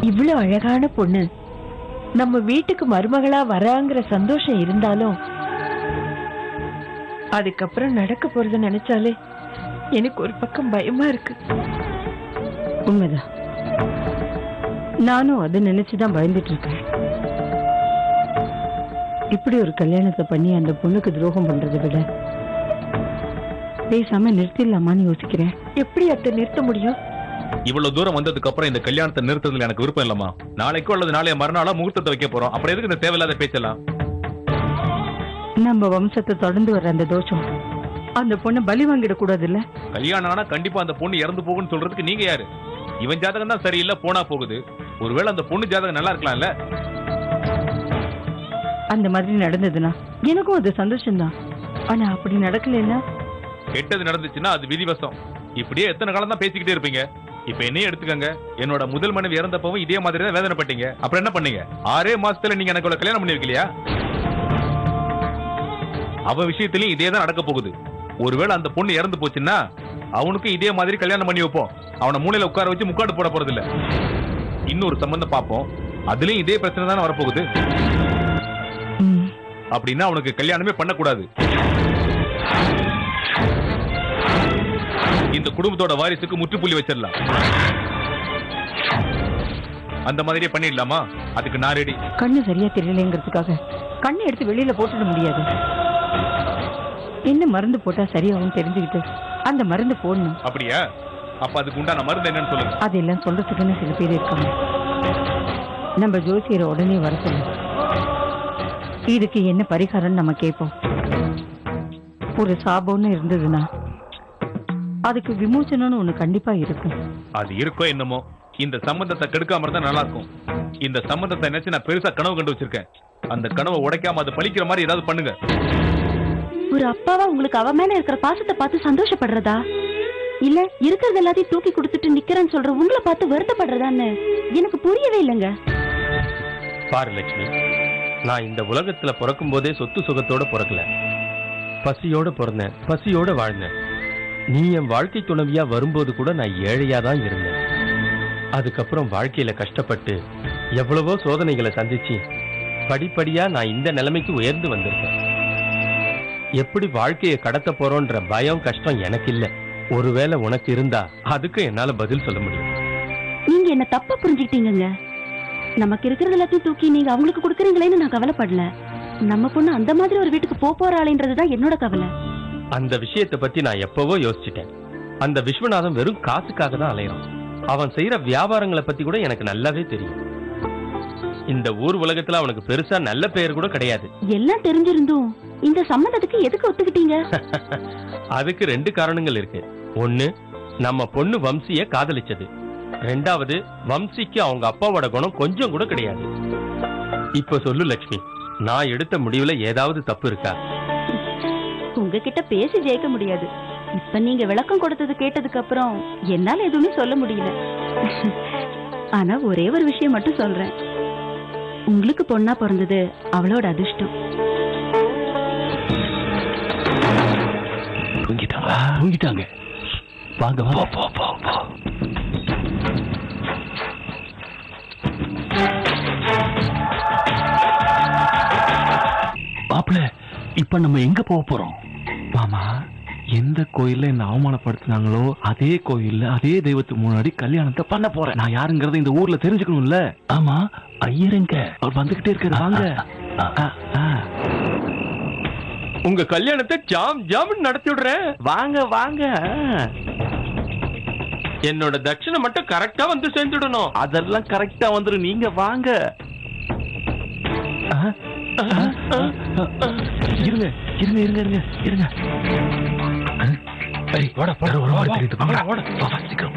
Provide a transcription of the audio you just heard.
இவ்வளவு அழகான பொண்ணு நம்ம வீட்டுக்கு மருமகளா வராங்கிற சந்தோஷம் இருந்தாலும் அதுக்கப்புறம் நடக்க போறத நினைச்சாலே எனக்கு ஒரு பக்கம் பயமா இருக்கு. உண்மைதான், நானும் அதை நினைச்சுதான் பயந்துட்டு இருக்கேன். இப்படி ஒரு கல்யாணத்தை பண்ணி அந்த பொண்ணுக்கு துரோகம் பண்றதை விட பேசாம நிறுத்திடலாமான்னு யோசிக்கிறேன். எப்படி அத்தை நிறுத்த முடியும்? இவ்வளவு தூரம் வந்ததுக்கு அப்புறம் இந்த கல்யாணத்தை நிறுத்துறதுல எனக்கு விருப்பம் இல்லம்மா. நாளைக்கோ அல்லது நாளைய மறுநாளா முகூர்த்தத்தை வைக்க போறோம். அப்புறம் எதுக்கு இந்த தேவையில்லாத பேச்செல்லாம்? நம்ம வம்சத்தை தொடர்ந்து வர்ற அந்த தோஷம் அந்த பொண்ணை பலி வாங்கிட கூடாது இல்ல? கல்யாணம் ஆனா கண்டிப்பா அந்த பொண்ணு இறந்து போகுன்னு சொல்றதுக்கு நீங்க யாரு? இவன் ஜாதகம் தான் சரியில்லை, போனா போகுது. ஒருவேளை அந்த பொண்ணு ஜாதகம் நல்லா இருக்கலாம்ல? அந்த மாதிரி நடந்ததுன்னா எனக்கும் அது சந்தோஷம்தான். ஆனா அப்படி நடக்கலன்னா? கெட்டது நடந்துச்சுன்னா அது விதிவசம். இப்படியே எத்தனை காலம் தான் பேசிக்கிட்டே இருப்பீங்க? இப்ப என்னையே எடுத்துக்கங்க. என்னோட முதல் மனைவி இறந்தப்பவும் இதே மாதிரி தான் வேதனைப்பட்டீங்க. அப்புறம் என்ன பண்ணீங்க? 6 மாசத்துல நீங்க எனக்கு கல்யாணம் பண்ணி வைக்கலையா? அவ விஷயத்திலயும் இதே தான் நடக்க போகுது. ஒருவேளை அந்த பொண்ணு இறந்து போச்சுன்னா அவனுக்கும் இதே மாதிரி கல்யாணம் பண்ணி வைப்போம். அவனை மூலையில உட்கார வச்சு முக்காடு போட போறது இல்ல. இன்னொரு சம்பந்தம் பார்ப்போம், அதுலயும் இதே பிரச்சனை தானே வரப்போகுது. அப்படின்னா அவனுக்கு கல்யாணமே பண்ணக்கூடாது. இந்த குடும்பத்தோட வாரிசுக்கு முற்றுப்புள்ளி வச்சிடலாம். அந்த மாதிரியே பண்ணிடலாமா? அதுக்கு நான் ரெடி. கண்ணு சரியா தெரியலங்கிறதுக்காக கண்ணை எடுத்து வெளியில போட்டுட முடியாது. என்ன மருந்து போட்டா சரியாகும் தெரிஞ்சுக்கிட்டு அந்த மருந்து போடணும். அப்படியா? அப்ப அதுக்கு உண்டான மருந்து என்னன்னு சொல்லுங்க. அதெல்லாம் சொல்றதுக்குன்னு சில பேர் இருக்காங்க. நம்ம ஜோசியரை உடனே வர சொல்லுங்க. இதுக்கு என்ன பரிகாரம் நம்ம கேட்போம். ஒரு சாபம்னு இருந்ததுன்னா அதுக்கு விமோசனம்னு ஒண்ணு கண்டிப்பா இருக்கும். அது இருக்கோ என்னமோ, இந்த சம்பந்தத்தை கெடுக்காம இருந்தா நல்லா இருக்கும். இந்த சம்பந்தத்தை நினைச்சு நான் பெருசா கனவு கண்டு வச்சிருக்கேன். அந்த கனவை உடைக்காம அது பழிக்கிற மாதிரி ஏதாவது பண்ணுங்க. ஒரு அப்பாவா உங்களுக்கு அவ மேல இருக்கிற பாசத்தை பார்த்து சந்தோஷப்படுறதா, இல்ல இருக்கிறது எல்லாத்தையும் தூக்கி கொடுத்துட்டு நிக்கிறேன்னு சொல்ற உங்களை பார்த்து வருத்தப்படுறதான்னு எனக்கு புரியவே இல்லைங்க. பாரு லட்சுமி, நான் இந்த உலகத்துல பிறக்கும் போதே சொத்து சுகத்தோட பிறக்கல. பசியோட பிறந்தேன், பசியோட வாழ்ந்தேன். நீ என் வாழ்க்கை துணைவியா வரும்போது கூட நான் ஏழையா தான் இருந்தேன். அதுக்கப்புறம் வாழ்க்கையில கஷ்டப்பட்டு எவ்வளவோ சோதனைகளை சந்திச்சு படிப்படியா நான் இந்த நிலைமைக்கு உயர்ந்து வந்திருக்கேன். எப்படி வாழ்க்கையை கடத்த போறோன்ற பயம் கஷ்டம் எனக்கு இல்ல. ஒருவேளை உனக்கு இருந்தா அதுக்கு என்னால பதில் சொல்ல முடியும். நீங்க என்ன தப்பா புரிஞ்சுக்கிட்டீங்க. நமக்கு இருக்கிறது எல்லாத்தையும் தூக்கி நீங்க அவங்களுக்கு கொடுக்குறீங்களேன்னு நான் கவலைப்படல. நம்ம பொண்ணு அந்த மாதிரி ஒரு வீட்டுக்கு போறாளேன்றதுதான் என்னோட கவலை. அந்த விஷயத்தை பத்தி நான் எப்பவோ யோசிச்சுட்டேன். அந்த விஸ்வநாதன் வெறும் காசுக்காக தான் அலையறான். அவன் செய்யற வியாபாரங்களை பத்தி கூட எனக்கு நல்லாவே தெரியும். இந்த ஊர் உலகத்துல அவனுக்கு பெருசா நல்ல பெயர் கூட கிடையாது. எல்லாம் தெரிஞ்சிருந்தும் இந்த சம்பந்தத்துக்கு எதுக்கு ஒத்துக்கிட்டீங்க? அதுக்கு 2 காரணங்கள் இருக்கு. ஒண்ணு, நம்ம பொண்ணு வம்சிய காதலிச்சது. 2வது, வம்சிக்கு அவங்க அப்பாவோட குணம் கொஞ்சம் கூட கிடையாது. இப்ப சொல்லு லட்சுமி, நான் எடுத்த முடிவுல ஏதாவது தப்பு இருக்கா? உங்ககிட்ட பேசி ஜெயிக்க முடியாது. இப்ப நீங்க விளக்கம் கொடுத்தது கேட்டதுக்கு அப்புறம் என்னால எதுவுமே சொல்ல முடியல. ஆனா ஒரே ஒரு விஷயம் மட்டும் சொல்றேன். உங்களுக்கு பொண்ணா பிறந்தது அவளோட அதிர்ஷ்டம். தூங்கிட்டாங்க. வாங்க மாப்பிள்ள, இப்ப நம்ம எங்க போக போறோம்? மாமா, எந்த கோயில்ல என்ன அவமானப்படுத்தினாங்களோ அதே கோயில்ல அதே தெய்வத்துக்கு முன்னாடி கல்யாணத்தை பண்ண போறேன். நான் யாருங்கிறத இந்த ஊர்ல தெரிஞ்சுக்கணும்ல. ஆமா, ஐயருங்க அவர் வந்துகிட்டே இருக்காரு. வாங்க. உங்க கல்யாணத்தை ஜாம் ஜாம் நடத்தி விடுறேன். வாங்க வாங்க. என்னோட தட்சணை மட்டும் கரெக்டா வந்து சேர்ந்துடணும். அதெல்லாம் கரெக்டா வந்துரும். நீங்க வாங்க. இருங்க இருங்க இருங்க இருங்க இருங்க. தெரியுது. சீக்கிரம்.